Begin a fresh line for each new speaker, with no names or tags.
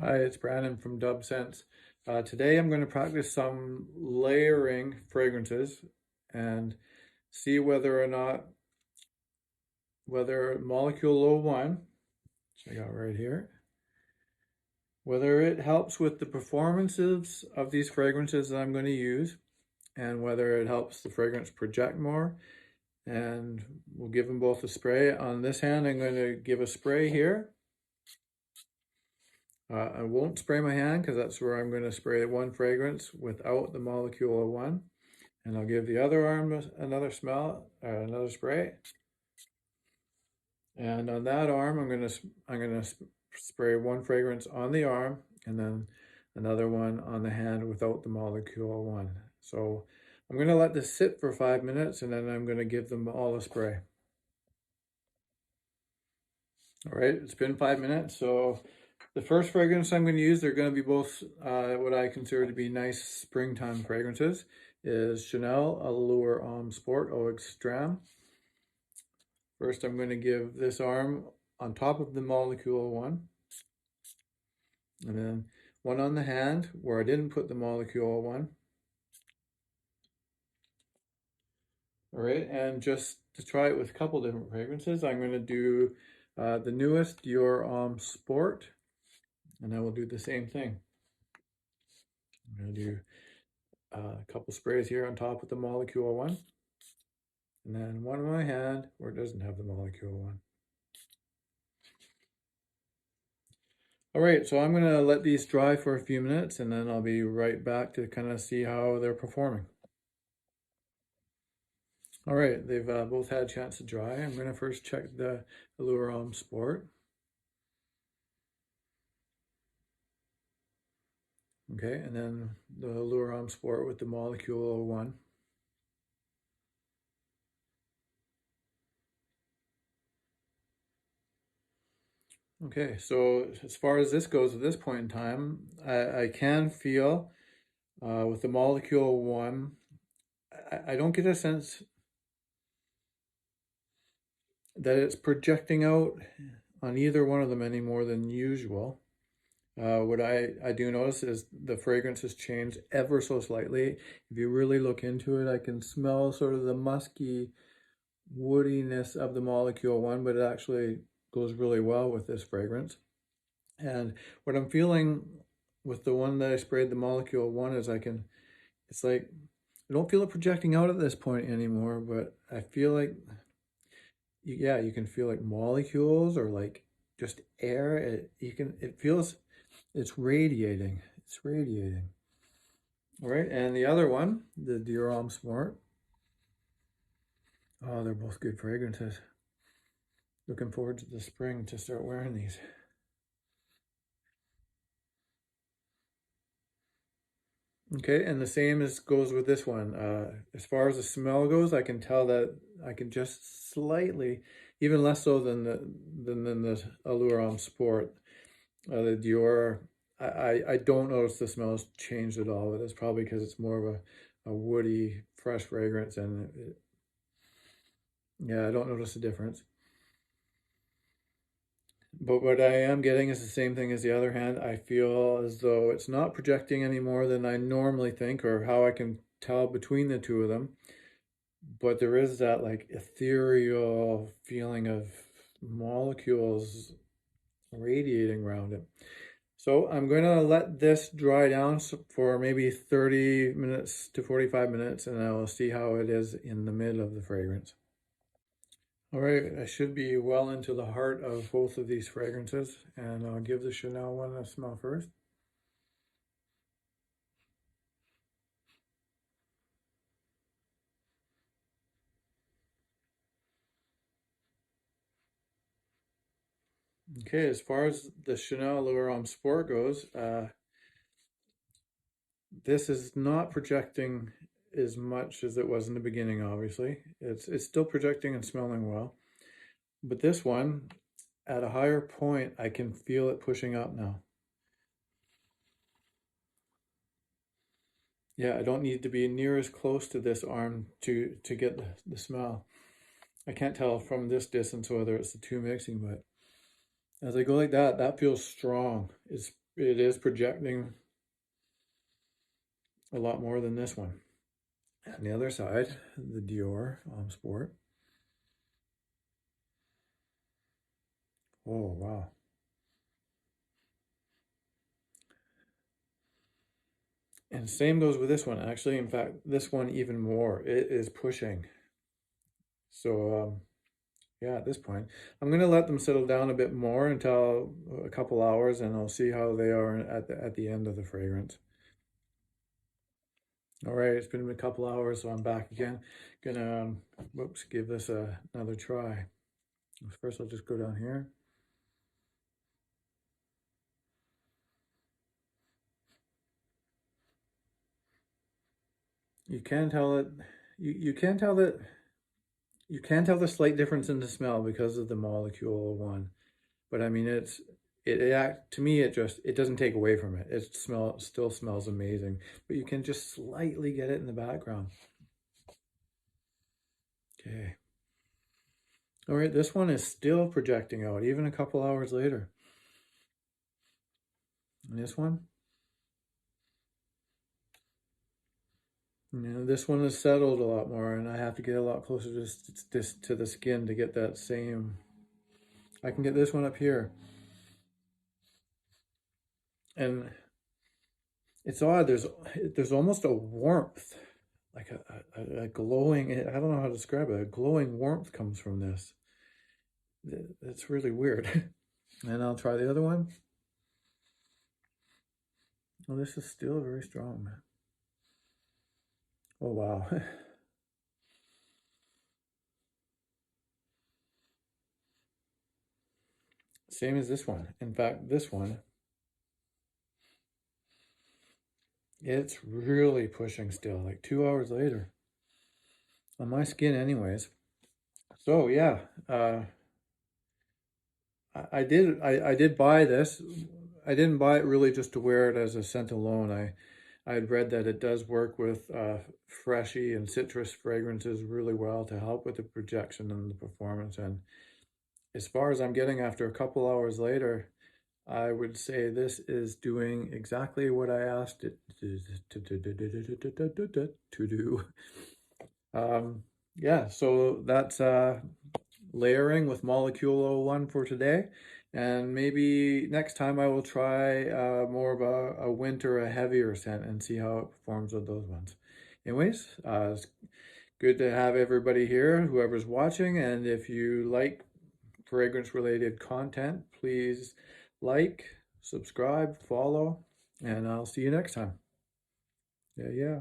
Hi, it's Brandon from Dub Sense. Today I'm going to practice some layering fragrances and see whether or not, whether Molecule 01, which I got right here, whether it helps with the performances of these fragrances that I'm going to use and whether it helps the fragrance project more. And we'll give them both a spray. On this hand, I'm going to give a spray here. I won't spray my hand because that's where I'm going to spray one fragrance without the Molecule 01. And I'll give the other arm another smell, another spray. And on that arm, I'm gonna spray one fragrance on the arm, and then another one on the hand without the Molecule 01. So I'm gonna let this sit for 5 minutes, and then I'm gonna give them all a spray. All right, it's been 5 minutes. So the first fragrance I'm going to use, they're going to be both what I consider to be nice springtime fragrances, is Chanel Allure Homme Sport Eau Extrême. First, I'm going to give this arm on top of the Molecule 01, and then one on the hand where I didn't put the Molecule 01. All right, and just to try it with a couple different fragrances, I'm going to do the newest Dior Homme Sport, and I will do the same thing. I'm going to do a couple sprays here on top with the Molecule 01, and then one on my hand where it doesn't have the Molecule 01. All right, so I'm gonna let these dry for a few minutes and then I'll be right back to kind of see how they're performing. All right, they've both had a chance to dry. I'm gonna first check the Allure Homme Sport. Okay, and then the Allure Homme Sport with the Molecule 01. Okay, so as far as this goes at this point in time, I can feel with the Molecule 01, I don't get a sense that it's projecting out on either one of them any more than usual. What I do notice is the fragrance has changed ever so slightly. If you really look into it, I can smell sort of the musky woodiness of the Molecule 01, but it actually goes really well with this fragrance. And what I'm feeling with the one that I sprayed the Molecule 01 is it's like, I don't feel it projecting out at this point anymore, but I feel like, yeah, you can feel like molecules or like just air. It feels, it's radiating. It's radiating. All right, and the other one, the Dior Homme Sport. Oh, they're both good fragrances. Looking forward to the spring to start wearing these. Okay, and the same goes with this one. As far as the smell goes, I can tell that I can just slightly, even less so than the Allure Homme Sport, the Dior. I don't notice the smell has changed at all. But it's probably because it's more of a woody, fresh fragrance, and yeah, I don't notice the difference. But what I am getting is the same thing as the other hand. I feel as though it's not projecting any more than I normally think, or how I can tell between the two of them. But there is that like ethereal feeling of molecules radiating around it. So I'm going to let this dry down for maybe 30 minutes to 45 minutes, and I will see how it is in the middle of the fragrance. All right, I should be well into the heart of both of these fragrances, and I'll give the Chanel one a smell first. Okay, as far as the Chanel Allure Homme Sport goes, this is not projecting as much as it was in the beginning, obviously. It's still projecting and smelling well. But this one, at a higher point, I can feel it pushing up now. Yeah, I don't need to be near as close to this arm to get the smell. I can't tell from this distance whether it's the two mixing, but as I go like that, that feels strong. it is projecting a lot more than this one. On the other side, the Dior Homme Sport. Oh, wow. And same goes with this one, actually. In fact, this one even more. It is pushing. So, yeah, at this point, I'm going to let them settle down a bit more until a couple hours, and I'll see how they are at the end of the fragrance. All right, it's been a couple hours, so I'm back again. Gonna, whoops, give this another try. First, I'll just go down here. You can tell it, you can tell that, you can tell the slight difference in the smell because of the molecule one. But I mean, to me, it doesn't take away from it. It still smells amazing, but you can just slightly get it in the background. Okay. All right, this one is still projecting out, even a couple hours later. And this one, this one is settled a lot more, and I have to get a lot closer to the skin to get that same. I can get this one up here. And it's odd, there's almost a warmth, like a glowing, I don't know how to describe it, a glowing warmth comes from this. It's really weird. And I'll try the other one. Oh, this is still very strong. Oh, wow. Same as this one. In fact, this one, it's really pushing still, like 2 hours later. On my skin anyways. So yeah, I did buy this. I didn't buy it really just to wear it as a scent alone. I had read that it does work with freshy and citrus fragrances really well to help with the projection and the performance. And as far as I'm getting after a couple hours later, I would say this is doing exactly what I asked it to do. Yeah, so that's layering with Molecule 01 for today. And maybe next time I will try more of a winter, a heavier scent and see how it performs with those ones. Anyways, it's good to have everybody here, whoever's watching. And if you like fragrance related content, please like, subscribe, follow, and I'll see you next time. Yeah.